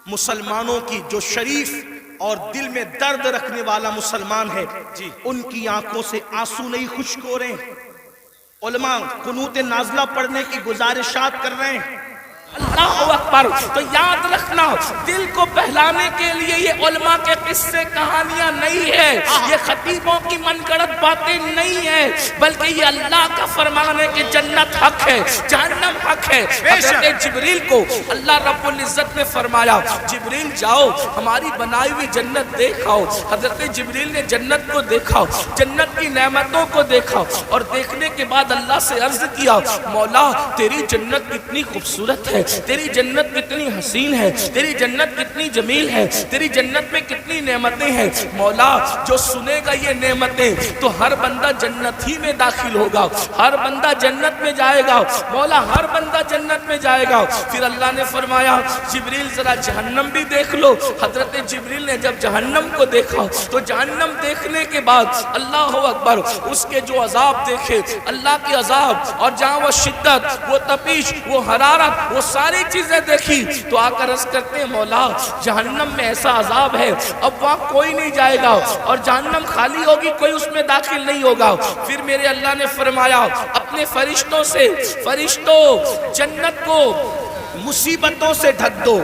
مسلمانوں کی جو شریف اور دل میں درد رکھنے والا مسلمان ہے ان کی آنکھوں سے آنسو نہیں خشک ہو رہے ہیں. علماء قنوت نازلہ پڑھنے کی گزارشات کر رہے ہیں. اللہ اکبر. تو یاد رکھنا دل کو بہلانے کے لیے یہ علماء کے قصے کہانیاں نہیں ہے, یہ خطیبوں کی من گڑت باتیں نہیں ہیں, بلکہ یہ اللہ کا فرمان ہے کہ جنت حق ہے, جہنم حق ہے. حضرت جبریل کو اللہ رب العزت نے فرمایا جبریل جاؤ ہماری بنائی ہوئی جنت دیکھاؤ. حضرت جبریل نے جنت کو دیکھا, جنت کی نعمتوں کو دیکھا, اور دیکھنے کے بعد اللہ سے عرض کیا مولا تیری جنت کتنی خوبصورت ہے, تیری جنت کتنی حسین ہے, تیری جنت کتنی جمیل ہے, تیری جنت میں کتنی نعمتیں ہیں. مولا جو سنے گا یہ نعمتیں تو ہر بندہ جنت ہی میں داخل ہوگا, ہر بندہ جنت میں جائے گا. مولا ہر بندہ جنت میں جائے گا. پھر اللہ نے فرمایا جبریل ذرا جہنم بھی دیکھ لو. حضرت جبریل نے جب جہنم کو دیکھا تو جہنم دیکھنے کے بعد اللہ اکبر اس کے جو عذاب دیکھے, اللہ کے عذاب, اور جہاں وہ شدت, وہ تپش, وہ حرارت, وہ ساری چیزیں دیکھی تو آ کر عرض کرتے ہیں مولا جہنم میں ایسا عذاب ہے اب وہاں کوئی نہیں جائے گا, اور جہنم خالی ہوگی, کوئی اس میں داخل نہیں ہوگا. پھر میرے اللہ نے فرمایا اپنے فرشتوں سے فرشتوں جنت کو مصیبتوں سے ڈھک دو,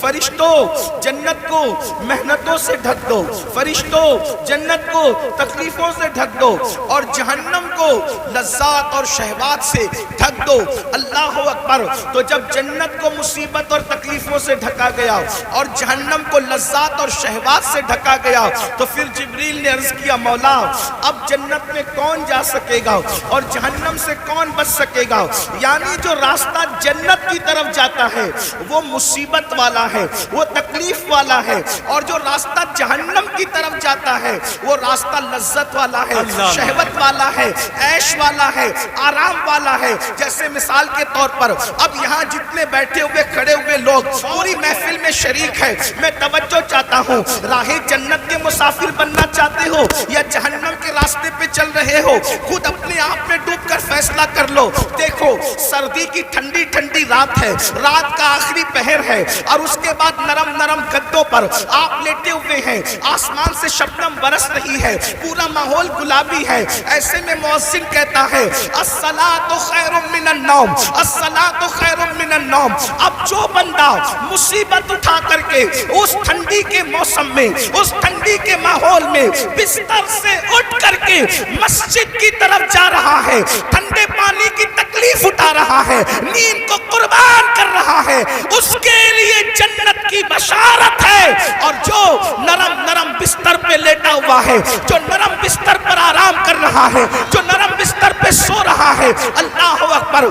فرشتوں جنت کو محنتوں سے ڈھک دو, فرشتوں جنت کو تکلیفوں سے ڈھک دو, اور جہنم کو لذات اور شہوات سے ڈھک دو. اللہ اکبر. تو جب جنت کو مصیبت اور تکلیفوں سے ڈھکا گیا اور جہنم کو لذات اور شہوات سے ڈھکا گیا تو پھر جبریل نے عرض کیا مولا اب جنت میں کون جا سکے گا اور جہنم سے کون بچ سکے گا. یعنی جو راستہ جنت کی طرف جاتا ہے وہ مصیبت والا ہے, وہ تکلیف والا ہے, اور جو راستہ جہنم کی طرف جاتا ہے وہ راستہ لذت والا ہے, شہوت والا ہے, عیش والا ہے, آرام والا ہے. جیسے مثال کے طور پر اب یہاں جتنے بیٹھے ہوئے کھڑے ہوئے لوگ پوری محفل میں شریک ہے, میں توجہ چاہتا ہوں راہ جنت کے مسافر بننا چاہتے ہو یا جہنم کے راستے پہ چل رہے ہو, خود اپنے آپ میں ڈوب کر فیصلہ کر لو. دیکھو سردی کی ٹھنڈی ٹھنڈی رات ہے, رات کا آخری پہر ہے, اور اس کے بعد نرم نرم گدوں پر آپ لیٹے ہوئے ہیں, آسمان سے شبنم برس رہی ہے, پورا ماحول گلابی ہے. ایسے میں مؤذن کہتا ہے الصلاۃ خیر من النوم, الصلاۃ خیر من النوم. اب جو بندہ مصیبت اٹھا کر کے اس ٹھنڈی کے موسم میں, اس ٹھنڈی کے ماحول میں بستر سے اٹھ کر کے مسجد کی طرف جا رہا ہے, ٹھنڈے پانی کی تکلیف اٹھا رہا ہے, نیند کو قربان کر رہا ہے, اس کے لیے جنت کی بشارت ہے. اور جو نرم نرم بستر پہ لیٹا ہوا ہے, جو نرم بستر پر آرام کر رہا ہے, جو نرم بستر پہ سو رہا ہے, اللہ اکبر.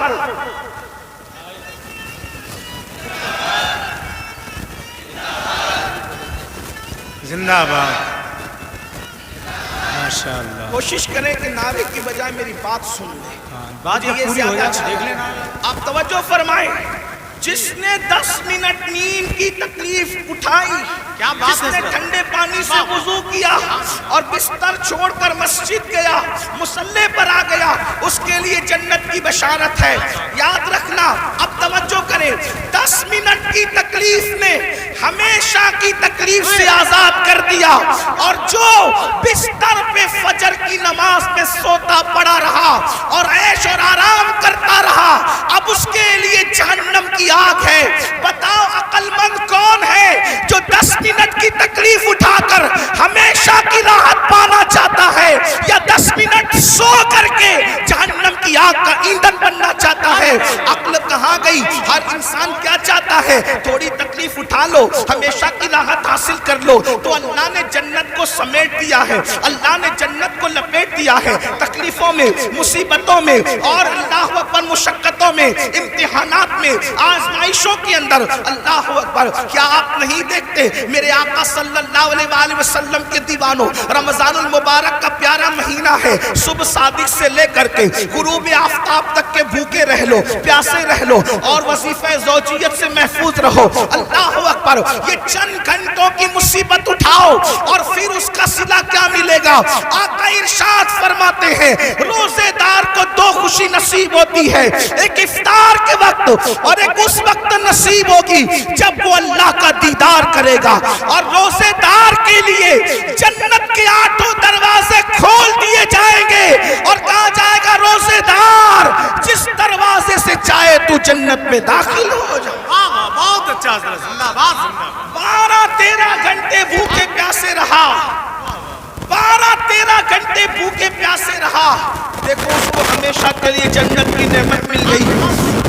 زندہ باد. ماشاءاللہ. کوشش کریں کہ نعرے کی بجائے میری بات سن لیں. بات پوری ہو جائے دیکھ لینا. آپ توجہ فرمائیں. جس نے 10 منٹ نیند کی تکلیف اٹھائی, جس نے ٹھنڈے پانی سے وضو کیا اور بستر چھوڑ کر مسجد گیا, مصلی پر آ گیا, اس کے لیے جنت کی بشارت ہے. یاد رکھنا, اب توجہ کریں, 10 منٹ کی تکلیف نے ہمیشہ کی تکلیف سے آزاد کر دیا, اور جو بستر پہ فجر کی نماز پہ سوتا پڑا رہا اور عیش اور آرام کرتا رہا, اب اس کے لیے جہنم کی آگ ہے. بتاؤ عقل مند کون ہے جو 10 منٹ کی تکلیف اٹھا کر ہمیشہ کی راحت پانا چاہتا ہے, یا 10 منٹ سو کر کے جہنم کی آگ کا ایندھن بننا چاہتا ہے. عقل کہاں گئی؟ ہر انسان کیا چاہتا ہے؟ تھوڑی تکلیف اٹھا لو, ہمیشہ کی راحت حاصل کر لو. تو اللہ نے جنت کو سمیٹ دیا ہے, اللہ نے جنت کو لپیٹ دیا ہے. تکلیفوں میں, مصیبتوں میں, اور اللہ اکبر مشقتوں میں, امتحانات میں, آزمائشوں کے اندر. اللہ اکبر. کیا آپ نہیں دیکھتے میرے آقا صلی اللہ علیہ وآلہ وسلم کے دیوانوں, رمضان المبارک کا پیارا مہینہ ہے, صبح صادق سے لے کر کے غروب آفتاب تک کے بھوکے رہ لو, پیاسے رہ لو, اور وظیفہ زوجیت سے محفوظ رہو. اللہ اکبر. یہ چند گھنٹوں کی مصیبت اٹھاؤ اور پھر اس کا صلہ کیا ملے گا؟ آقا ارشاد فرماتے ہیں روزے دار کو 2 خوشی نصیب ہوتی ہے, ایک افطار کے وقت اور ایک اس وقت نصیب ہوگی جب وہ اللہ کا دیدار انتظار کرے گا، اور روزے دار کے لیے جنت کے 8 دروازے کھول دیے جائیں گے، اور کہا جائے گا روزے دار جس دروازے سے چاہے تو جنت میں داخل ہو جا۔ بہت اچھا سر، زندہ باد زندہ باد۔ 12-13 گھنٹے بھوکے پیاسے رہا، 12-13 گھنٹے بھوکے پیاسے رہا، دیکھو اس کو ہمیشہ کے لیے جنت کی نعمت مل گئی۔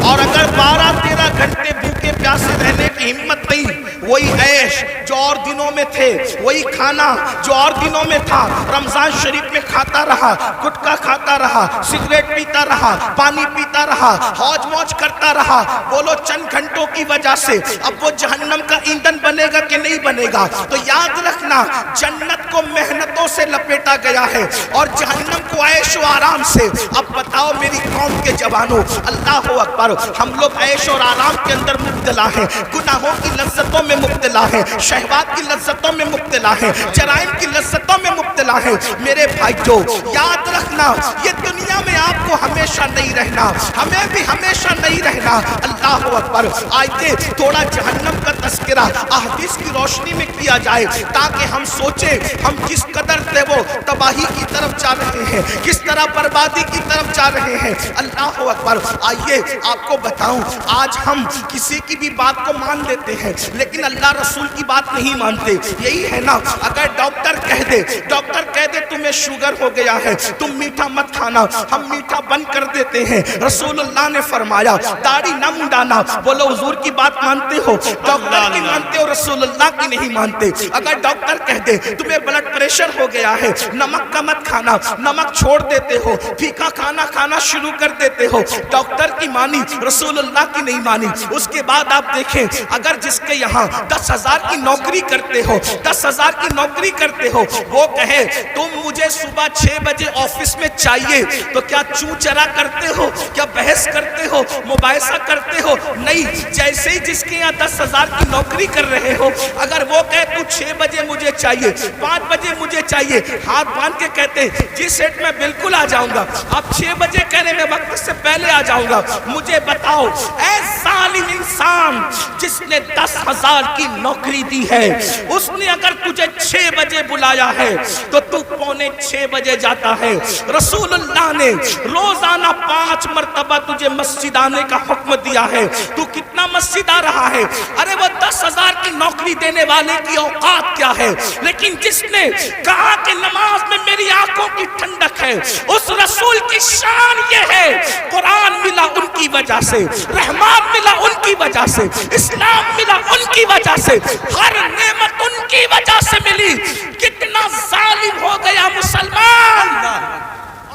اور اگر 12-13 گھنٹے بھوکے پیاسے رہنے کی ہمت نہیں، وہی عیش جو اور دنوں میں تھے، وہی کھانا جو اور دنوں میں تھا، رمضان شریف میں کھاتا رہا، گٹکا کھاتا رہا، سگریٹ پیتا رہا، پانی پیتا رہا، حوج موج کرتا رہا، بولو چند گھنٹوں کی وجہ سے اب وہ جہنم کا ایندھن بنے گا کہ نہیں بنے گا؟ تو یاد رکھنا، جنت کو محنتوں سے لپیٹا گیا ہے اور جہنم کو عیش و آرام سے۔ اب بتاؤ میری قوم کے جوانوں، اللہ اکبر، ہم لوگ عیش اور آرام کے اندر مبتلا ہیں، گناہوں کی لذتوں میں مبتلا ہیں، شہوات کی لذتوں میں مبتلا ہیں، جرائم کی لذتوں میں مبتلا ہیں۔ میرے بھائیو یاد رکھنا، یہ دنیا میں آپ کو ہمیشہ نہیں رہنا، ہمیں بھی ہمیشہ نہیں رہنا۔ اللہ اکبر، آئیے تھوڑا جہنم کا تذکرہ احادیث کی روشنی میں کیا جائے تاکہ ہم سوچیں ہم کس قدر سے وہ تباہی کی طرف جا رہے ہیں، کس طرح بربادی کی طرف جا رہے ہیں۔ اللہ اکبر، آئیے آپ کو بتاؤں، آج ہم کسی کی بھی بات کو مان لیتے ہیں لیکن اللہ رسول کی بات نہیں مانتے۔ یہی ہے نا، اگر ڈاکٹر کہہ دے تمہیں شوگر ہو گیا ہے، تم میٹھا مت کھانا، ہم میٹھا بند کر دیتے ہیں۔ رسول اللہ نے فرمایا داڑھی نہ منڈانا، بولو حضور کی بات مانتے ہو؟ ڈاکٹر کی مانتے ہو، رسول اللہ کی نہیں مانتے۔ اگر ڈاکٹر کہہ دے تمہیں بلڈ پریشر ہو گیا ہے، نمک کا مت کھانا، نمک چھوڑ دیتے ہو، پھیکا کھانا کھانا شروع کر دیتے ہو، ڈاکٹر کی مانی، رسول اللہ کی نہیں مانی۔ اس کے بعد آپ دیکھیں، اگر جس کے یہاں 10,000 کی نوکری کرتے ہو، 10,000 کی نوکری کرتے ہو، وہ کہے تم مجھے صبح 6 بجے آفس میں چاہیے، تو کیا چوں چرا کرتے ہو؟ کیا بحث کرتے ہو؟ مباحثہ کرتے ہو؟ نہیں۔ جیسے ہی جس کے یہاں 10,000 کی نوکری کر رہے ہو، اگر وہ کہے تو 6 بجے مجھے چاہیے، 5 بجے مجھے چاہیے، ہاتھ باندھ کے کہتے جی سیٹ میں بالکل آ جاؤں گا، آپ 6 بجے کہہ رہے میں وقت سے پہلے آ جاؤں گا۔ مجھے بتاؤ اے ظالم انسان، جس نے 10,000 کی نوکری دی ہے، اس نے اگر تجھے 6 بجے بلایا ہے تو تو 5:45 بجے جاتا ہے۔ رسول اللہ نے روزانہ 5 مرتبہ تجھے مسجد آنے کا حکم دیا ہے، تو کتنا مسجد آ رہا ہے؟ ارے وہ 10,000 کی نوکری دینے والے کی اوقات کیا ہے؟ لیکن جس نے کہا کہ نماز میں میری آنکھوں کی ٹھنڈک ہے، اس رسول کی شان یہ ہے، قرآن ملا ان کی وجہ سے، رحمان ملا ان کی وجہ سے، اسلام ملا ان کی وجہ سے، ہر نعمت ان کی وجہ سے ملی۔ کتنا ظالم ہو گیا مسلمان!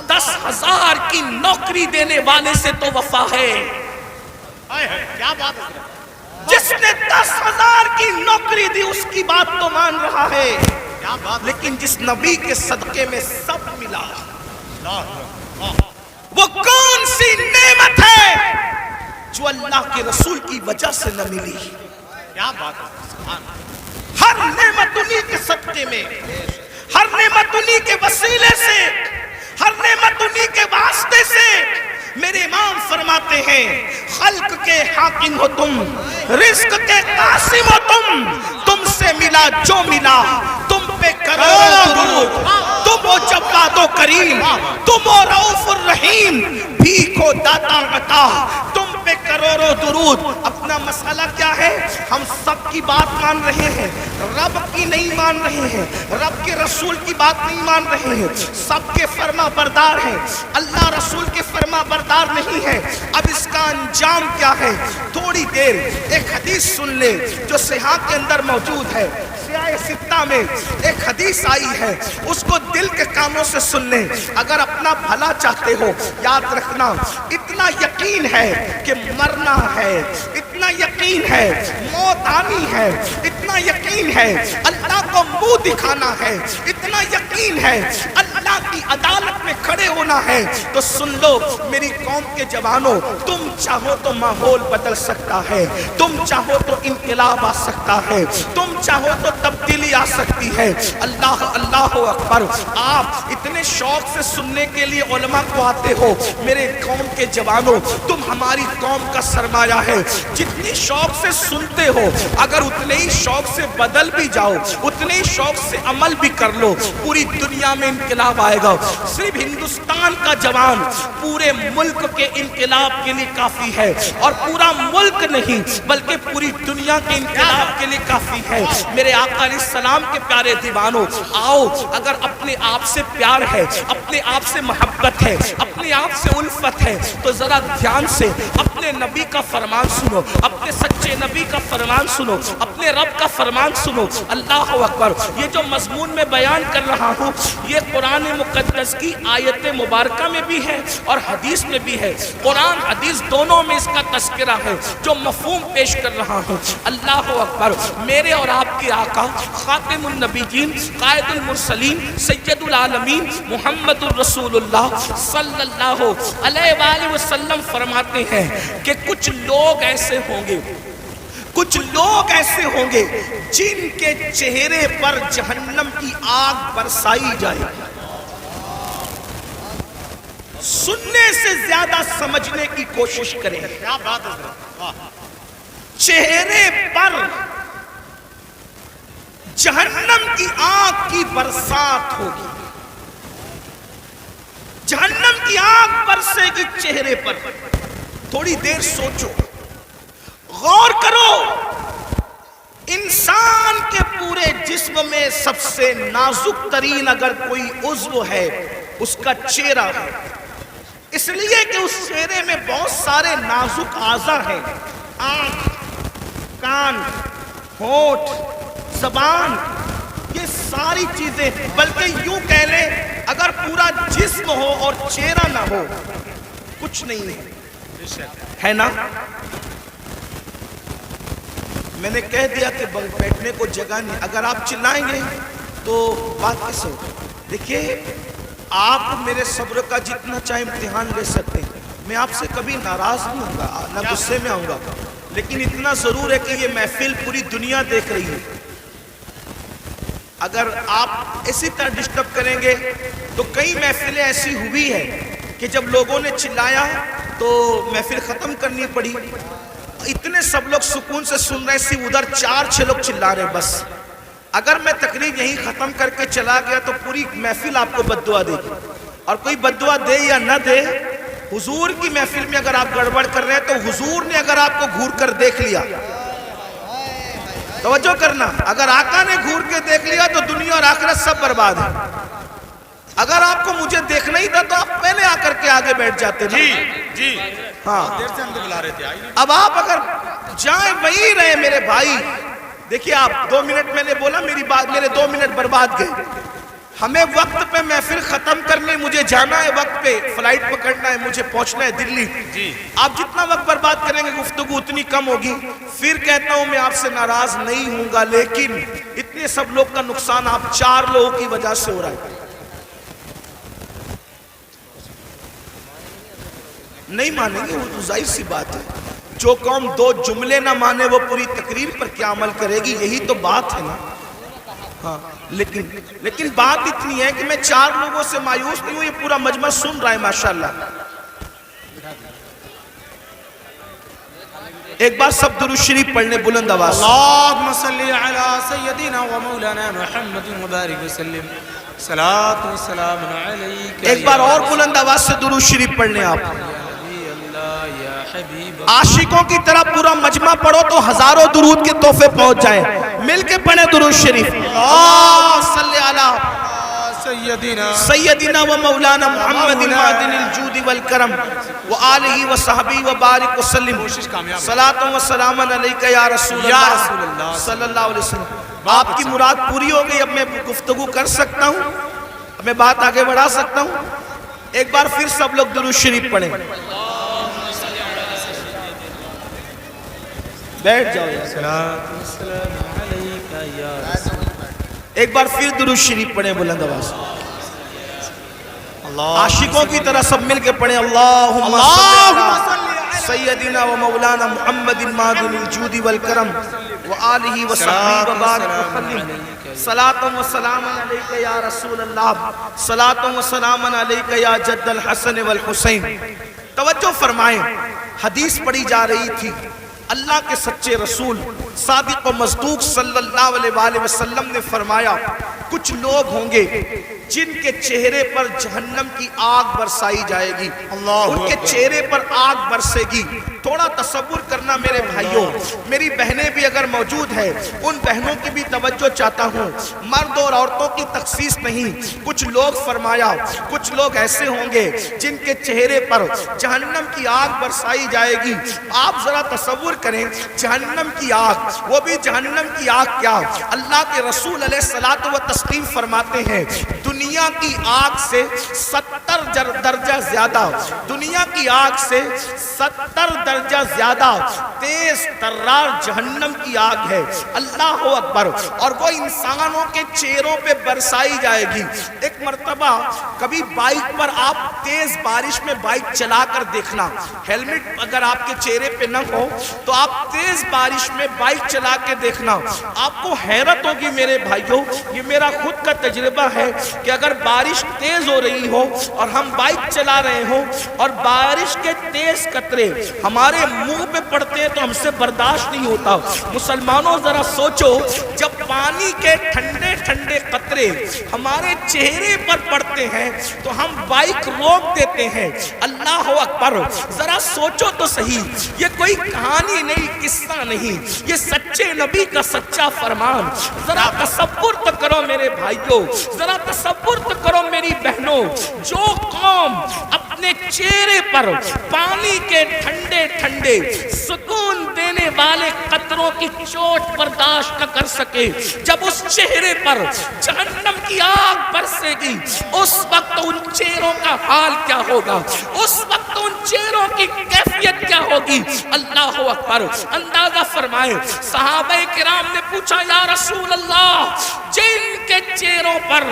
10,000 کی نوکری دینے والے سے تو وفا ہے، کیا بات ہے، جس نے 10,000 کی نوکری دی اس کی بات تو مان رہا ہے، کیا بات، لیکن جس نبی کے صدقے میں سب ملا، وہ کون سی نعمت ہے جو اللہ کے رسول کی وجہ سے نہ ملی؟ کیا بات ہے، ہر نعمت انہی کے صدقے میں، ہر نعمت انہی کے وسیلے سے، ہر نعمت انہی کے واسطے سے۔ میرے امام فرماتے ہیں خلق کے حاکم ہو تم، رزق کے قاسم ہو تم سے ملا جو ملا، تم پہ کروڑوں درود، تم ہو جواد و کریم، تم ہو رؤوف الرحیم، بھیک ہو داتا عطا، تم پہ کروڑوں درود۔ اپنا مسئلہ کیا ہے؟ ہم سب کی بات مان رہے ہیں، رب کی نہیں مان رہے ہیں، رب کے رسول کی بات نہیں مان رہے ہیں، سب کے فرما بردار ہیں، اللہ رسول کے فرما بردار نہیں ہے۔ اب اس کا انجام کیا ہے؟ تھوڑی دیر ایک حدیث سن لے جو صحیح کے اندر موجود ہے، سیاہ ستہ میں ایک حدیث آئی ہے، اس کو دل کے کانوں سے سن لیں۔ اگر اپنا بھلا چاہتے ہو، یاد رکھنا، اتنا یقین ہے کہ مرنا ہے، اتنا یقین ہے موت آنی ہے، اتنا یقین ہے اللہ کو منہ دکھانا ہے، اتنا یقین ہے اللہ اللہ کی عدالت میں کھڑے ہونا ہے تو سن لو میری قوم کے جوانوں، تم چاہو تو ماحول بدل سکتا ہے، تم چاہو تو انقلاب آ سکتا ہے، تم چاہو تو تبدیلی آ سکتی ہے۔ اللہ اللہ اکبر۔ آپ اتنے شوق سے سننے کے لیے علماء کو آتے ہو، میرے قوم کے جوانوں تم ہماری قوم کا سرمایہ ہے، جتنی شوق سے سنتے ہو اگر اتنے ہی شوق سے بدل بھی جاؤ، اتنے ہی شوق سے عمل بھی کر لو، پوری دنیا میں انقلاب آئے گا۔ صرف ہندوستان کا جوان پورے ملک کے انقلاب کے لیے کافی ہے، اور پورا ملک نہیں بلکہ پوری دنیا کے انقلاب کے لیے کافی ہے۔ میرے آقا علیہ السلام کے پیارے دیوانوں، آؤ اگر اپنے آپ سے پیار ہے، اپنے آپ سے محبت ہے، اپنے آپ سے الفت ہے تو ذرا دھیان سے اپنے نبی کا فرمان سنو، اپنے سچے نبی کا فرمان سنو، اپنے رب کا فرمان سنو۔ اللہ اکبر۔ یہ جو مضمون میں بیان کر رہا ہوں یہ قرآن مقدس کی آیت مبارکہ میں بھی ہے اور حدیث میں بھی ہے، قرآن حدیث دونوں میں اس کا تذکرہ ہے جو مفہوم پیش کر رہا ہوں۔ اللہ اکبر۔ میرے اور آپ کے آقا خاتم النبیین، قائد المرسلین، سید العالمین محمد الرسول اللہ صلی اللہ علیہ وآلہ وسلم فرماتے ہیں کہ کچھ لوگ ایسے ہوں گے، کچھ لوگ ایسے ہوں گے جن کے چہرے پر جہنم کی آگ برسائی جائے گی۔ سننے سے زیادہ سمجھنے کی کوشش کریں۔ کیا بات ہے حضرت، واہ۔ چہرے پر جہنم کی آگ کی برسات ہوگی، جہنم کی آگ برسے گی چہرے پر۔ تھوڑی دیر سوچو، غور کرو، انسان کے پورے جسم میں سب سے نازک ترین اگر کوئی عضو ہے اس کا چہرہ ہے، اس لیے کہ اس چہرے میں بہت سارے نازک اعضاء ہیں، آنکھ، کان، ہونٹ، زبان، یہ ساری چیزیں، بلکہ یوں کہہ لیں اگر پورا جسم ہو اور چہرہ نہ ہو کچھ نہیں ہے نا۔ میں نے کہہ دیا کہ بیٹھنے کو جگہ نہیں، اگر آپ چلائیں گے تو بات کیسے ہوگی؟ دیکھیے آپ میرے صبر کا جتنا چاہے امتحان لے سکتے ہیں، میں آپ سے کبھی ناراض نہیں ہوں گا نہ غصے میں آؤں گا، لیکن اتنا ضرور ہے کہ یہ محفل پوری دنیا دیکھ رہی ہے۔ اگر آپ اسی طرح ڈسٹرب کریں گے تو کئی محفلیں ایسی ہوئی ہے کہ جب لوگوں نے چلایا تو محفل ختم کرنی پڑی، اتنے سب لوگ سکون سے سن رہے سی، ادھر 4-6 لوگ چلا رہے بس۔ اگر میں تقریر یہیں ختم کر کے چلا گیا تو پوری محفل آپ کو بددعا دے گی، اور کوئی بددعا دے یا نہ دے، حضور کی محفل میں اگر آپ گڑبڑ کر رہے ہیں تو حضور نے اگر آپ کو گھور کر دیکھ لیا، توجہ کرنا، اگر آقا نے گھور کے دیکھ لیا تو دنیا اور آخرت سب برباد ہے۔ اگر آپ کو مجھے دیکھنا ہی تھا تو آپ پہلے آ کر کے آگے بیٹھ جاتے نا۔ جی ہاں، دیر سے ہم کو بلا رہے تھے، آئیے۔ اب آپ اگر جائیں وہی رہے میرے بھائی، دیکھیے آپ 2 منٹ میں نے بولا، میرے 2 منٹ برباد گئے۔ ہمیں وقت پہ محفل ختم کرنے، مجھے جانا ہے وقت پہ، فلائٹ پکڑنا ہے، مجھے پہنچنا ہے دلی۔ آپ جتنا وقت برباد کریں گے گفتگو اتنی کم ہوگی۔ پھر کہتا ہوں میں آپ سے ناراض نہیں ہوں گا، لیکن اتنے سب لوگ کا نقصان آپ 4 لوگوں کی وجہ سے ہو رہا ہے۔ نہیں مانیں گے، وہ تو ظاہر سی بات ہے، جو قوم 2 جملے نہ مانے وہ پوری تقریر پر کیا عمل کرے گی، یہی تو بات ہے نا۔ ہاں، لیکن بات اتنی ہے کہ میں 4 لوگوں سے مایوس نہیں ہوں، یہ پورا مجمع سن رہا ہے ماشاءاللہ۔ ایک بار سب درود شریف پڑھنے بلند آواز سے۔ اللہم صلی علی سیدنا و مولانا محمد مبارک وسلم، صلاۃ و سلام علیک۔ ایک بار اور بلند آواز سے درود شریف پڑھنے آپ۔ عاشقوں کی طرح پورا مجمع پڑھو تو ہزاروں درود کے تحفے پہنچ جائیں، مل کے پڑھیں درود شریف۔ اللہم صلی علی سیدنا و مولانا محمد معدن الجود والکرم و آلہ و صحبہ و بارک وسلم، صلاۃ و سلام علیک یا رسول اللہ صلی اللہ علیہ وسلم۔ آپ کی مراد پوری ہو گئی، اب میں گفتگو کر سکتا ہوں، اب میں بات آگے بڑھا سکتا ہوں۔ ایک بار پھر سب لوگ درود شریف پڑھیں، بیٹھ جاؤ ایک بار پھر درود شریف پڑھیں بلند آواز۔ عاشقوں کی طرح سب مل کے پڑھیں اللہم سیدنا و مولانا محمد معدن الجود والکرم وآلہ وصحبہ وبارک وسلم صلاة و سلام علیکہ یا رسول اللہ صلاة و سلام علیکہ یا جد الحسن والحسین. توجہ فرمائیں، حدیث پڑھی جا رہی تھی. اللہ کے سچے رسول صادق و مصدوق صلی اللہ علیہ وآلہ وسلم نے فرمایا کچھ لوگ ہوں گے جن کے چہرے پر جہنم کی آگ برسائی جائے گی، ان کے چہرے پر آگ برسے گی. تھوڑا تصور کرنا میرے بھائیوں، میری بہنیں بھی اگر موجود ہیں ان بہنوں کی بھی توجہ چاہتا ہوں. مرد اور عورتوں کی تخصیص نہیں. کچھ لوگ فرمایا کچھ لوگ ایسے ہوں گے جن کے چہرے پر جہنم کی آگ برسائی جائے گی. آپ ذرا تصور کریں جہنم کی آگ، وہ بھی جہنم کی آگ کیا، اللہ کے رسول علیہ الصلوۃ والتسلیم فرماتے ہیں دنیا کی آگ سے 70 درجہ زیادہ، دنیا کی آگ سے 70 درجہ زیادہ تیز ترار جہنم کی آگ ہے. اللہ اکبر. اور وہ انسانوں کے چہروں پہ برسائی جائے گی. ایک مرتبہ کبھی بائک پر آپ تیز بارش میں بائک چلا کر دیکھنا، ہیلمٹ اگر آپ کے چہرے پہ نہ ہو تو آپ تیز بارش میں بائک چلا کے دیکھنا، آپ کو حیرت ہوگی میرے بھائیوں. یہ میرا خود کا تجربہ ہے کہ اگر بارش تیز ہو رہی ہو اور ہم بائک چلا رہے ہوں اور بارش کے تیز قطرے ہمارے منہ پہ پڑتے ہیں تو ہم سے برداشت نہیں ہوتا. مسلمانوں ذرا سوچو، جب پانی کے ٹھنڈے ٹھنڈے قطرے ہمارے چہرے پر پڑتے ہیں تو ہم بائک روک دیتے ہیں. اللہ اکبر. ذرا سوچو تو صحیح، یہ کوئی کہانی نہیں، قصہ نہیں، یہ سچے نبی کا سچا فرمان. ذرا تصور تو کرو میرے بھائیوں، ذرا تصور تو کرو میری بہنوں. جو قوم اپنے چہرے پر پانی کے ٹھنڈے ٹھنڈے سکون دینے والے قطروں کی چوٹ برداشت نہ کر سکے، جب اس چہرے پر جہنم کی آگ برسے گی اس وقت ان چہروں کا حال کیا ہوگا، اس وقت ان چہروں کی کیفیت کیا ہوگی. اللہ اکبر. اندازہ فرمائیں، صحابہ کرام نے پوچھا یا رسول اللہ، جن کے چہروں پر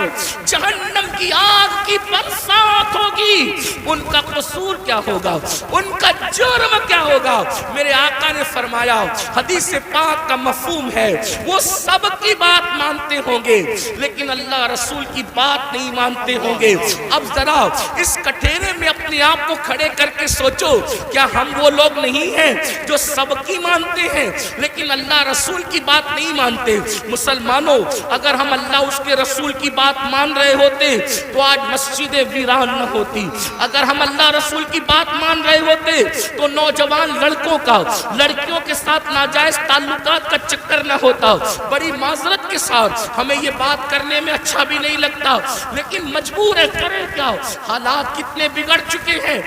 جہنم کی آگ کی برسات ہوگی ان کا قصور کیا ہوگا، ان کا جرم کیا ہوگا؟ میرے آقا نے فرمایا، حدیث پاک کا مفہوم ہے وہ سب کی بات مانتے ہوں گے لیکن اللہ رسول کی بات نہیں مانتے ہوں گے. اب ذرا اس کٹھیرے میں اپنے آپ کو کھڑے کر کے سوچو، کیا ہم وہ لوگ نہیں ہیں جو سب کی مانتے ہیں لیکن اللہ رسول کی بات نہیں مانتے؟ مسلمانوں، اگر ہم اللہ اس کے رسول کی بات مان رہے ہوتے تو آج مسجد ویران نہ ہوتی. اگر ہم اللہ رسول کی بات مان رہے ہوتے تو نوجوان لڑکوں کا لڑکیوں کے ساتھ ناجائز تعلقات کا چکر نہ ہوتا. بڑی معذرت کے ساتھ ہمیں یہ بات کرنے میں اچھا بھی نہیں لگتا لیکن مجبور ہے، کریں کیا؟ حالات کتنے بگڑ چکے ہیں.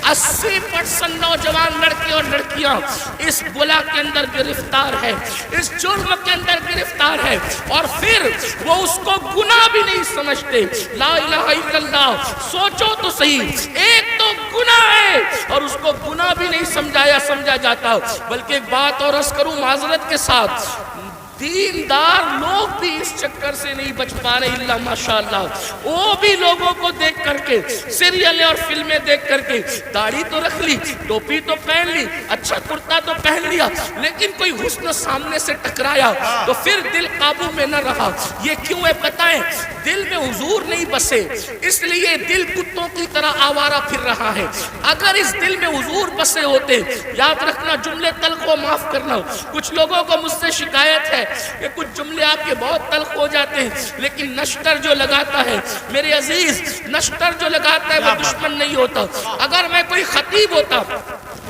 80% نوجوان لڑکے اور لڑکیاں اس بلا کے اندر گرفتار ہے، اس جرم کے اندر گرفتار ہے اور پھر وہ اس کو گناہ بھی نہیں سمجھتے. لا الہ الا اللہ. سوچو تو صحیح، ایک تو گناہ ہے اور اس کو گناہ بھی نہیں سمجھا جاتا. بلکہ ایک بات اور عرض کروں معذرت کے ساتھ، دیندار لوگ بھی اس چکر سے نہیں بچ پا رہے اللہ ماشاءاللہ. وہ بھی لوگوں کو دیکھ کر کے، سیریل اور فلمیں دیکھ کر کے داڑھی تو رکھ لی، ٹوپی تو پہن لی، اچھا کرتا تو پہن لیا، لیکن کوئی حسن سامنے سے ٹکرایا تو پھر دل قابو میں نہ رہا. یہ کیوں ہے پتہ ہے؟ دل میں حضور نہیں بسے، اس لیے دل کتوں کی طرح آوارہ پھر رہا ہے. اگر اس دل میں حضور بسے ہوتے، یاد رکھنا جملے تلخ و معاف کرنا، کچھ لوگوں کو مجھ سے شکایت ہے کہ کچھ جملے آپ کے بہت تلخ ہو جاتے ہیں، لیکن نشتر جو لگاتا ہے میرے عزیز، نشتر جو لگاتا ہے وہ دشمن نہیں ہوتا. اگر میں کوئی خطیب ہوتا،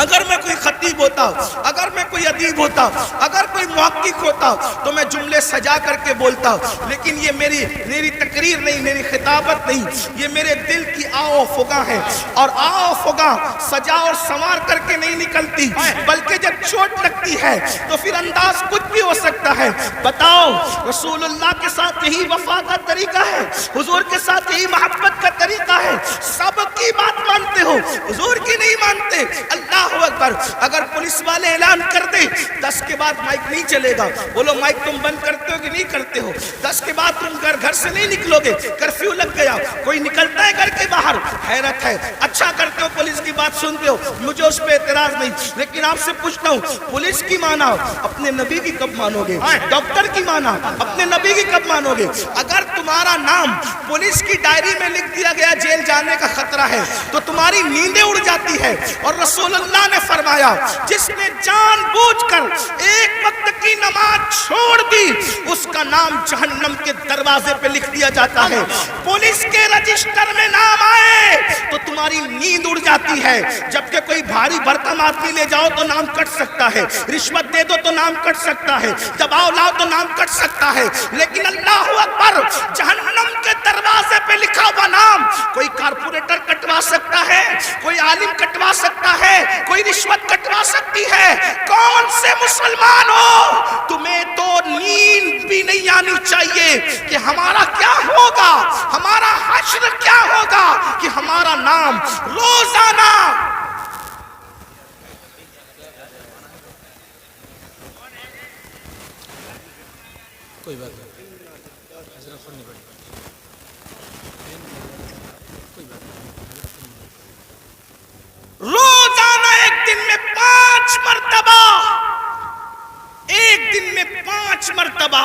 اگر میں کوئی خطیب ہوتا، اگر میں کوئی ادیب ہوتا، اگر کوئی محقق ہوتا تو میں جملے سجا کر کے بولتا، لیکن یہ میری تقریر نہیں، میری خطابت نہیں، یہ میرے دل کی آو فگا ہے. اور آو فگا سجا اور سنوار کر کے نہیں نکلتی، بلکہ جب چوٹ لگتی ہے تو پھر انداز کچھ بھی ہو سکتا ہے. بتاؤ، رسول اللہ کے ساتھ یہی وفا کا طریقہ ہے، حضور کے ساتھ یہی محبت کا طریقہ ہے. سب کی بات مانتے ہو، حضور کی نہیں مانتے. اللہ اللہ اکبر. اگر پولیس والے اعلان کر دیں 10 کے بعد مائک نہیں چلے گا. بولو مائک تم بند کرتے ہو کہ نہیں کرتے ہو؟ 10 کے بعد تم گھر سے نہیں نکلو گے. کرفیو لگ گیا, کوئی نکلتا ہے گھر کے باہر. حیرت ہے, اچھا کرتے ہو پولیس کی بات سنتے ہو, مجھے اس پہ اعتراض نہیں. لیکن آپ سے پوچھتا ہوں, پولیس کی مانا اپنے نبی کی کب مانو گے؟ ڈاکٹر کی مانا اپنے نبی کی کب مانو گے؟ اگر تمہارا نام پولیس کی ڈائری میں لکھ دیا گیا جیل جانے کا خطرہ ہے تو تمہاری نیندیں اڑ جاتی ہے. اور رسول اللہ نے فرمایا جس نے جان بوجھ کر ایک وقت کی نماز چھوڑ دی اس کا نام جہنم کے دروازے پہ لکھ دیا جاتا ہے. پولیس کے رجسٹر میں نام آئے تو تمہاری نیند اڑ جاتی ہے. جبکہ کوئی بھاری بھرکم آدمی لے جاؤ تو نام کٹ سکتا ہے, رشوت دے دو تو نام کٹ سکتا ہے, دباؤ لاؤ تو نام کٹ سکتا ہے. لیکن اللہ اکبر, جہنم کے دروازے پہ لکھا ہوا نام کوئی کارپوریٹر کٹوا سکتا ہے, کوئی عالم کٹوا سکتا ہے, کوئی رشوت کٹوا سکتی ہے. کون سے مسلمان ہو, تمہیں تو نیند بھی نہیں آنی چاہیے کہ ہمارا کیا ہوگا, ہمارا حشر کیا ہوگا, کہ ہمارا نام روزانہ کوئی بات نہیں, حضرت فرمائیں بڑی کوئی بات نہیں. روزانہ ایک دن میں 5 مرتبہ, ایک دن میں 5 مرتبہ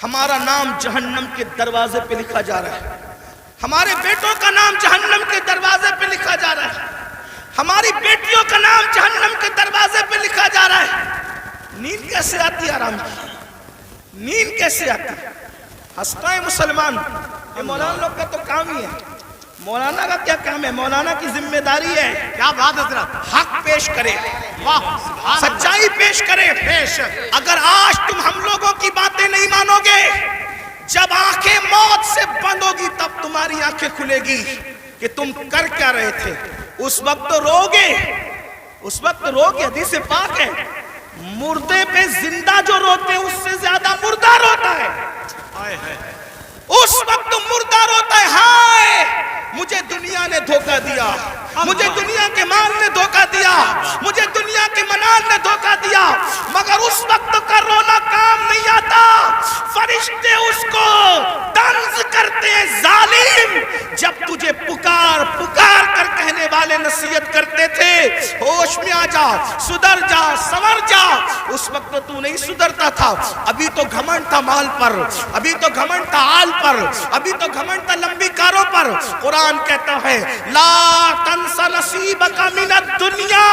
ہمارا نام جہنم کے دروازے پہ لکھا جا رہا ہے. ہمارے بیٹوں کا نام جہنم کے دروازے پہ لکھا جا رہا ہے. ہماری بیٹیوں کا نام جہنم کے دروازے پہ لکھا جا رہا ہے. نیند کیسے آتی ہے آرام کی؟ نیند کیسے آتی ہے؟ ہنستا ہے مسلمان. یہ مولانا لوگ کا تو کام ہی ہے. مولانا کا کیا کام ہے؟ مولانا کی ذمہ داری ہے کیا بات حضرت, حق پیش کرے, واہ, سچائی پیش کرے. اگر آج تم ہم لوگوں کی باتیں نہیں مانو گے, جب آنکھیں موت سے بند ہوگی تب تمہاری آنکھیں کھلے گی کہ تم کر کیا رہے تھے. اس وقت رو گے, اس وقت رو گے. حدیث پاک ہے, مردے پہ زندہ جو روتے ہیں اس سے زیادہ مردہ روتا ہے. اس وقت مردہ روتا ہے, ہائے مجھے دنیا نے دھوکہ دیا, مجھے دنیا کے مال نے دھوکہ دیا, مجھے دنیا کے منال نے دھوکہ دیا. مگر اس وقت کا رونا کام نہیں آتا. فرشتے اس کو طنز کرتے ہیں, ظالم, جب تجھے پکار پکار کر کہنے والے نصیحت کرتے تھے ہوش میں آ جا, سدھر جا, سنور جا, اس وقت تو نہیں سدھرتا تھا. ابھی تو گھمنڈ تھا مال پر, ابھی تو گھمنڈ تھا آل پر, ابھی تو گھمنڈ تھا لمبی کاروں پر. قرآن کہتا ہے لا تنس نصیبک من الدنیا.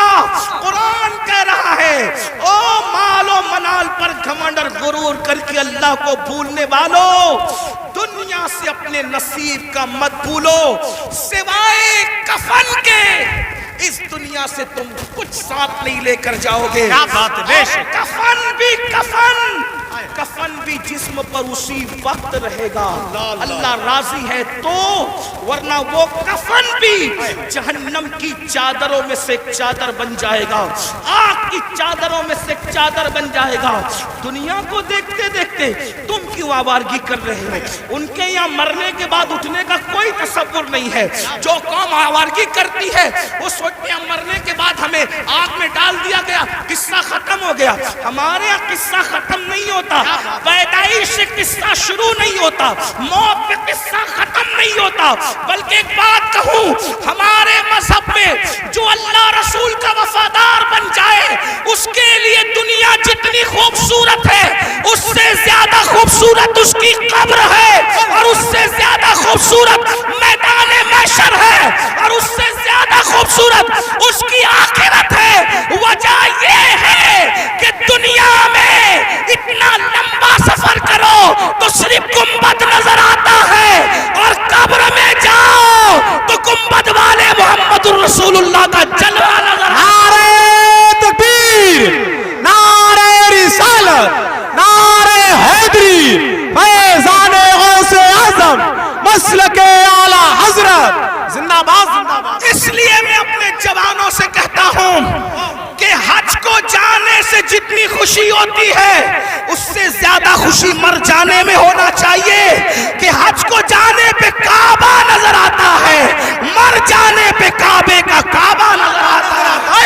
قرآن کہہ رہا ہے او مال و منال پر گھمنڈ اور غرور کر کے اللہ کو بھولنے والوں, دنیا سے اپنے نصیب کا مت بھولو. سوائے کفن کے اس دنیا سے تم کچھ ساتھ نہیں لے کر جاؤ گے. کیا بات ہے, بے شک. کفن بھی کفن, کفن بھی جسم پر اسی وقت رہے گا اللہ راضی ہے تو, ورنہ وہ کفن بھی جہنم کی چادروں میں سے ایک چادر بن جائے گا, آگ کی چادروں میں سے ایک چادر بن جائے گا. دنیا کو دیکھتے دیکھتے تم کیوں آوارگی کر رہے ہو؟ ان کے یہاں مرنے کے بعد اٹھنے کا کوئی تصور نہیں ہے. جو قوم آوارگی کرتی ہے وہ سوچتے ہیں مرنے کے بعد ہمیں آگ میں ڈال دیا گیا, قصہ ختم ہو گیا. ہمارے یہاں قصہ ختم نہیں ہوتا, پیدائش سے قصہ شروع نہیں ہوتا, موت پہ قصہ ختم نہیں ہوتا. بلکہ ایک بات کہوں, ہمارے مذہب میں جو اللہ رسول کا وفادار بن جائے اس کے لیے دنیا جتنی خوبصورت ہے اس سے زیادہ خوبصورت اس کی قبر ہے, اور اس سے زیادہ خوبصورت میدان محشر ہے, اور اس سے زیادہ خوبصورت اس کی آخرت ہے. وجہ یہ ہے کہ دنیا میں اتنا لمبا سفر کرو تو صرف گنبد نظر آتا ہے, اور قبر میں جاؤ تو گنبد والے محمد الرسول اللہ کا جلوہ نظر آتا ہے. نعرہ تکبیر, نعرہ رسالت, نعرہ حیدری, فیضان غوث اعظم, مسلک اعلی حضرت, زندہ باد, زندہ باد. اس لیے میں اپنے جوانوں سے کہتا ہوں کہ حج کو جانے سے جتنی خوشی ہوتی ہے اس سے زیادہ خوشی مر جانے میں ہونا چاہیے. کہ حج کو جانے پہ کعبہ نظر آتا ہے, مر جانے پہ کعبے کا کعبہ نظر آتا ہے.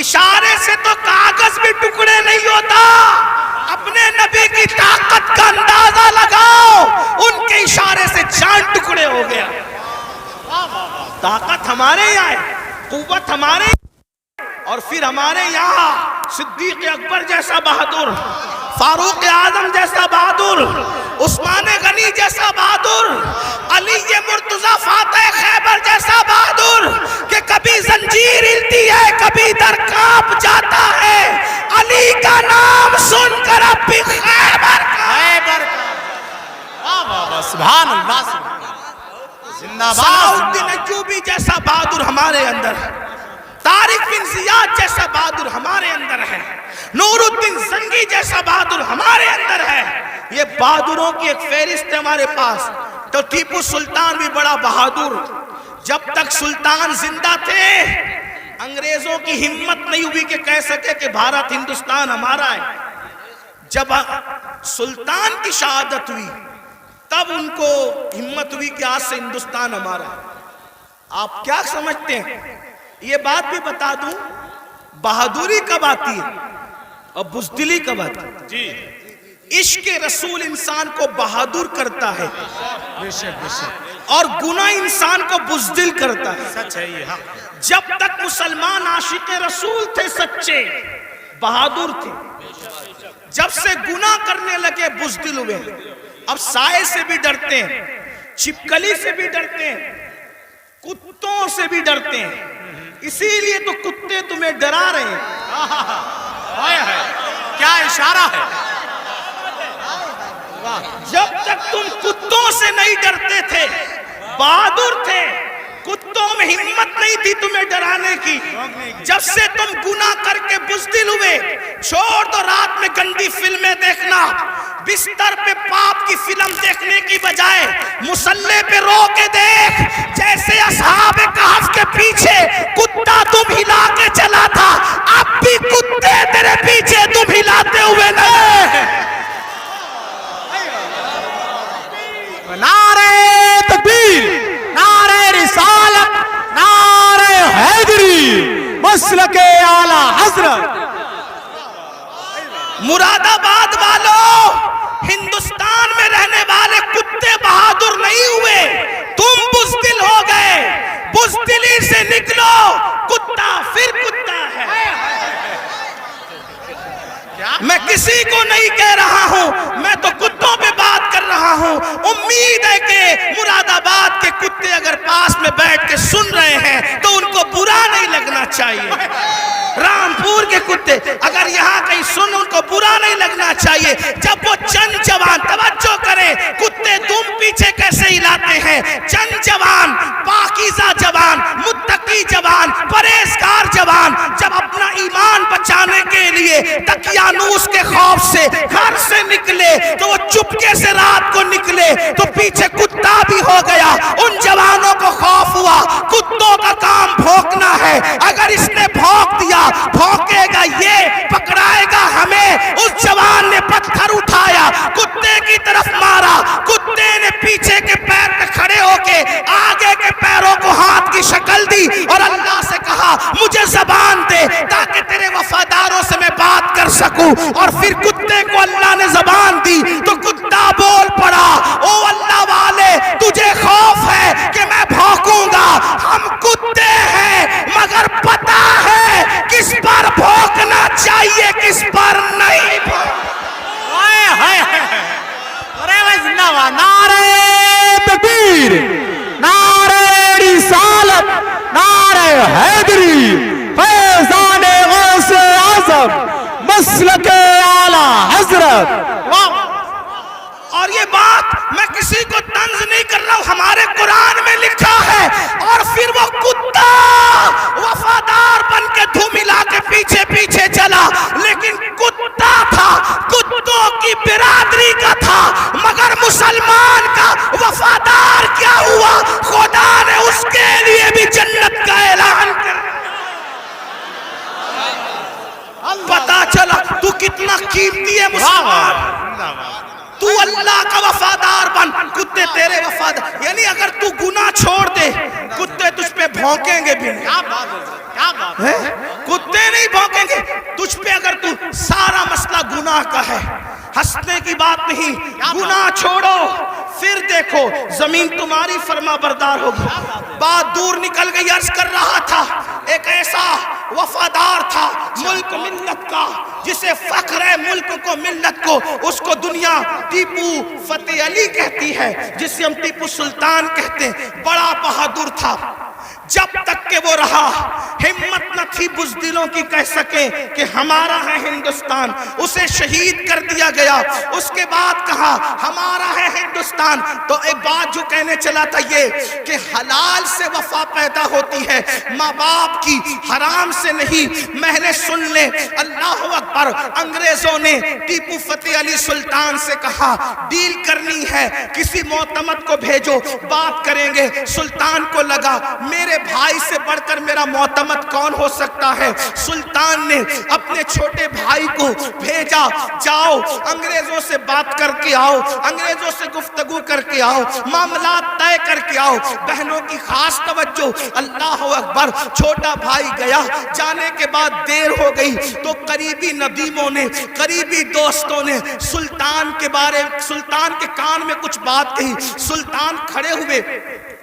اشارے سے تو کاغذ بھی ٹکڑے نہیں ہوتا. اپنے نبی کی طاقت کا اندازہ لگاؤ, ان کے اشارے سے جان ٹکڑے ہو گیا. طاقت ہمارے یہاں ہے, قوت ہمارے یہاں, اور پھر ہمارے یہاں صدیق اکبر جیسا بہادر, فاروق اعظم جیسا بہادر, عثمان غنی جیسا بہادر, علی مرتضی فاتح خیبر جیسا بہادر, کہ کبھی زنجیر ہلتی ہے کبھی در کانپ جاتا ہے, علی کا نام سن کر اب بھی خیبر سبحان اللہ, زندہ باد. صلاح الدین ایوبی جیسا بہادر ہمارے اندر ہے, طارق بن زیاد جیسا بہادر ہمارے اندر ہے, نور الدین زنگی جیسا بہادر ہمارے اندر ہے. یہ بہادروں کی ایک فہرست ہے ہمارے پاس. تو ٹیپو سلطان بھی بڑا بہادر, جب تک سلطان زندہ تھے انگریزوں کی ہمت نہیں ہوئی کہ کہہ سکے کہ بھارت ہندوستان ہمارا ہے. جب سلطان کی شہادت ہوئی تب ان کو ہمت ہوئی کہ آج سے ہندوستان ہمارا ہے. آپ کیا سمجھتے ہیں؟ یہ بات بھی بتا دوں, بہادری کب آتی ہے اور بزدلی کب آتی ہے؟ جی, عشق رسول انسان کو بہادر کرتا ہے بے شک بے شک, اور گناہ انسان کو بزدل کرتا ہے. سچ ہے یہ حق. جب تک مسلمان عاشق رسول تھے, سچے بہادر تھے, جب سے گناہ کرنے لگے بزدل ہوئے. اب سائے سے بھی ڈرتے ہیں, چھپکلی سے بھی ڈرتے ہیں, کتوں سے بھی ڈرتے ہیں. اسی لیے تو کتے تمہیں ڈرا رہے ہیں. کیا اشارہ ہے. جب تک تم کتوں سے نہیں ڈرتے تھے بہادر تھے, کتوں میں ہمت نہیں تھی تمہیں ڈرانے کی. جب سے تم گناہ کر کے بزدل ہوئے, چھوڑ دو رات میں گندی فلمیں دیکھنا, بستر پہ پاپ کی فلم دیکھنے کی بجائے مصلے پہ رو کے دیکھ, جیسے اصحاب کہف کے پیچھے کتا تم ہلا کے چلا تھا, اب بھی کتے تیرے پیچھے تم ہلاتے ہوئے نہیں. نعرہ تکبیر, نعرہ رسالت, نعرہ حیدری, مسلک اعلی حضرت. مراد آباد والوں, ہندوستان میں رہنے والے کتے بہادر نہیں ہوئے, تم بزدل ہو گئے. بزدلی سے نکلو, کتا پھر کتا ہے. میں کسی کو نہیں کہہ رہا ہوں, میں تو کتوں پہ بات کر رہا ہوں. امید ہے کہ مراد آباد کے کتے اگر پاس میں بیٹھ کے سن رہے ہیں تو ان کو برا نہیں لگنا چاہیے. رامپور کے کتے اگر یہاں کہیں سن, ان کو برا نہیں لگنا چاہیے. جب وہ چند جوان, توجہ کریں, کتے تم پیچھے کیسے ہلاتے ہیں, چند جوان, پاکیزہ جوان, متقی جوان, پرہیزگار جوان, جب اپنا ایمان بچانے کے لیے دقیانوس کے خوف سے گھر سے نکلے تو وہ چپکے سے رات کو نکلے تو پیچھے کتا بھی ہو گیا. ان جوانوں کو خوف ہوا, کتوں کا کام بھونکنا ہے, اگر اس نے بھونک دیا بھونکے گا یہ, پکڑائے گا ہمیں. اس جوان نے پتھر اٹھایا, کتے کی طرف مارا, کتے نے پیچھے کے پیر پہ کھڑے ہو کے آگے کے پیروں کو ہاتھ کی شکل دی اور اللہ سے کہا مجھے زبان دے تاکہ تیرے وفاداروں سے میں بات کر سکوں. اور پھر کتے کو اللہ نے زبان دی تو کتا بول پڑا, او اللہ والے تجھے خوف ہے کہ میں بھونکوں گا, ہم کتے ہیں مگر پتا ہے کس پر بھونکنا چاہیے کس پر نہیں. نعرہ تکبیر, نعرہ رسالت, نعرہ حیدری, فیضان غوث اعظم, مسلک اعلی حضرت. اور یہ بات میں کسی کو طنز نہیں کر رہا ہوں, ہمارے قرآن میں لکھا ہے. اور پھر وہ کتا وفادار بن کے دھو ملا کے پیچھے پیچھے چلا, لیکن کتا تھا, کتوں کی برادری کا تھا, مگر مسلمان کا وفادار کیا ہوا, خدا نے اس کے لیے بھی جنت کا اعلان کر. پتا چلا تو کتنا قیمتی ہے مسلمان. تو اللہ کا وفادار بن, کتے تیرے وفادار. یعنی اگر تو گناہ چھوڑ دے کتے تجھ پہ بھونکیں گے بھی نہیں. کتے نہیں گناہ کا ہے، ہنسنے کی بات نہیں، گناہ چھوڑو پھر دیکھو زمین تمہاری فرما بردار ہوگی۔ بات دور نکل گئی، عرض کر رہا تھا ایک ایسا وفادار تھا ملک ملت کا، جسے فخر ہے ملک کو ملت کو، اس کو دنیا ٹیپو فتح علی کہتی ہے، جسے ہم ٹیپو سلطان کہتے ہیں۔ بڑا بہادر تھا، جب تک کہ وہ رہا ہمت نہ تھی بزدلوں کی کہہ سکے کہ ہمارا ہے ہندوستان، اسے شہید کر دیا گیا۔ اس کے بعد کہا ہمارا ہے ہندوستان، تو ایک بات جو کہنے چلا تھا یہ کہ حلال سے وفا پیدا ہوتی ہے، ماں باپ کی، حرام سے نہیں۔ میں نے سن لے، اللہ اکبر، انگریزوں نے ٹیپو فتح علی سلطان سے کہا ڈیل کرنی ہے، کسی معتمد کو بھیجو، بات کریں گے۔ سلطان کو لگا میرے بھائی سے بڑھ کر میرا معتمد کون ہو سکتا ہے۔ سلطان نے اپنے چھوٹے بھائی کو بھیجا، جاؤ انگریزوں سے بات کر کے آؤ، انگریزوں سے گفتگو کر کے آؤ، معاملات طے کر کے آؤ۔ بہنوں کی خاص توجہ، اللہ اکبر۔ چھوٹا بھائی گیا، جانے کے بعد دیر ہو گئی تو قریبی ندیموں نے، قریبی دوستوں نے سلطان کے کان میں کچھ بات کہی۔ سلطان کھڑے ہوئے،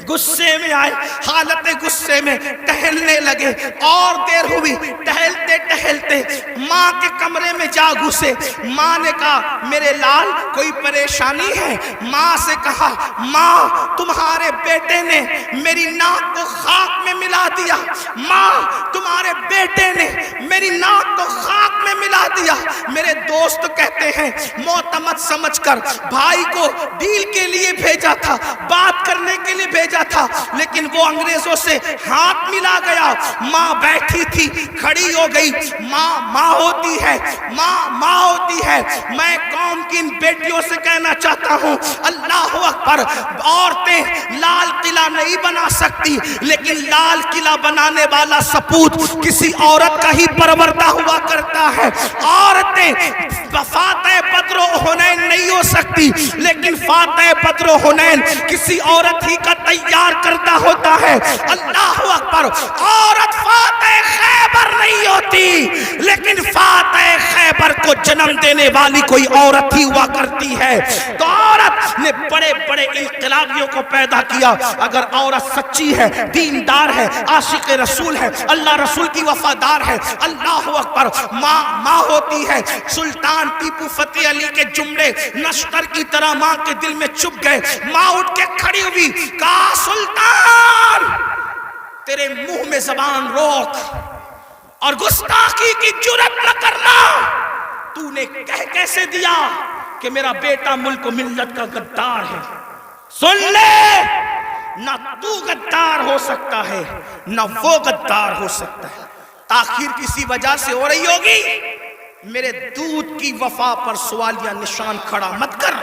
غصے میں آئے، حالت غصے میں ٹہلنے لگے، اور دیر ہوئی، ٹہلتے ٹہلتے ماں کے کمرے میں جا گھسے۔ ماں نے کہا میرے لال کوئی پریشانی ہے؟ ماں سے کہا ماں تمہارے بیٹے نے میری ناک کو خاک میں ملا دیا، ماں تمہارے بیٹے نے میری ناک کو خاک میں ملا دیا۔ میرے دوست کہتے ہیں معتمد سمجھ کر بھائی کو ڈیل کے لیے بھیجا تھا، بات کرنے کے لیے بھیجا تھا، لیکن وہ انگریزوں سے ہاتھ ملا گیا۔ ماں بیٹھی تھی، کھڑی ہو گئی۔ ماں ہوتی ہے، ماں ہوتی ہے۔ میں قوم کی ان بیٹیوں سے کہنا چاہتا ہوں اللہ اکبر، عورتیں لال قلعہ نہیں بنا سکتی، لیکن لال قلعہ بنانے والا سپوت کسی عورت کا ہی پروردہ ہوا کرتا ہے۔ عورتیں فاتح بدر و حنین نہیں ہو سکتی، لیکن فاتح بدر و حنین کسی عورت ہی کا تیار کرتا ہوتا ہے۔ اللہ اکبر، عورت فاتح خیبر نہیں ہوتی، لیکن فاتح خیبر کو جنم دینے والی کوئی عورت ہی ہوا کرتی ہے۔ تو عورت نے بڑے بڑے انقلابیوں کو پیدا کیا۔ اگر عورت سچی ہے، دیندار ہے، عاشق رسول ہے، اللہ رسول کی وفادار ہے، اللہ اکبر، ماں ہوتی ہے۔ سلطان ٹیپو فتح علی کے جملے نشتر کی طرح ماں کے دل میں چپ گئے۔ ماں اٹھ کے کھڑی ہوئی، کہا سلطان تیرے منہ میں زبان روک اور گستاخی کی جرات نہ کرنا۔ تو نے کہہ کیسے دیا کہ میرا بیٹا ملک و ملت کا غدار ہے؟ سن لے، نہ تو غدار ہو سکتا ہے، نہ وہ غدار ہو سکتا ہے۔ تاخیر کسی وجہ سے ہو رہی ہوگی، میرے دودھ کی وفا پر سوالیہ نشان کھڑا مت کر۔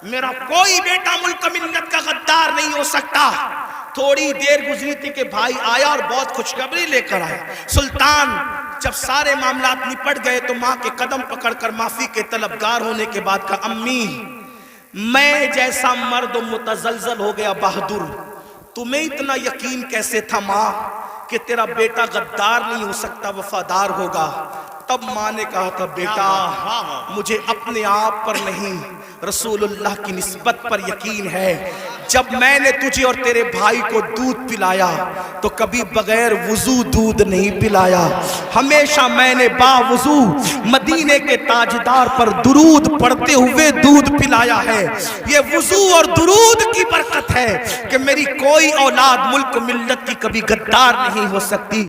میرا کوئی بیٹا ملک ملت کا غدار نہیں ہو سکتا۔ تھوڑی دیر گزری تھی کہ بھائی آیا اور بہت خوشخبری لے کر آیا۔ سلطان جب سارے معاملات نپٹ گئے تو ماں کے قدم پکڑ کر معافی کے طلبگار ہونے کے بعد کہا امی میں جیسا مرد متزلزل ہو گیا بہادر، تمہیں اتنا یقین کیسے تھا ماں کہ تیرا بیٹا غدار نہیں ہو سکتا، وفادار ہوگا؟ تب ماں نے کہا تھا بیٹا مجھے اپنے آپ پر نہیں رسول اللہ کی نسبت پر یقین ہے۔ جب میں نے تجھے اور تیرے بھائی کو دودھ پلایا تو کبھی بغیر وضو دودھ نہیں پلایا، ہمیشہ میں نے باوضو مدینے کے تاجدار پر درود پڑھتے ہوئے دودھ پلایا ہے۔ یہ وضو اور درود کی برکت ہے کہ میری کوئی اولاد ملک ملت کی کبھی غدار نہیں ہو سکتی۔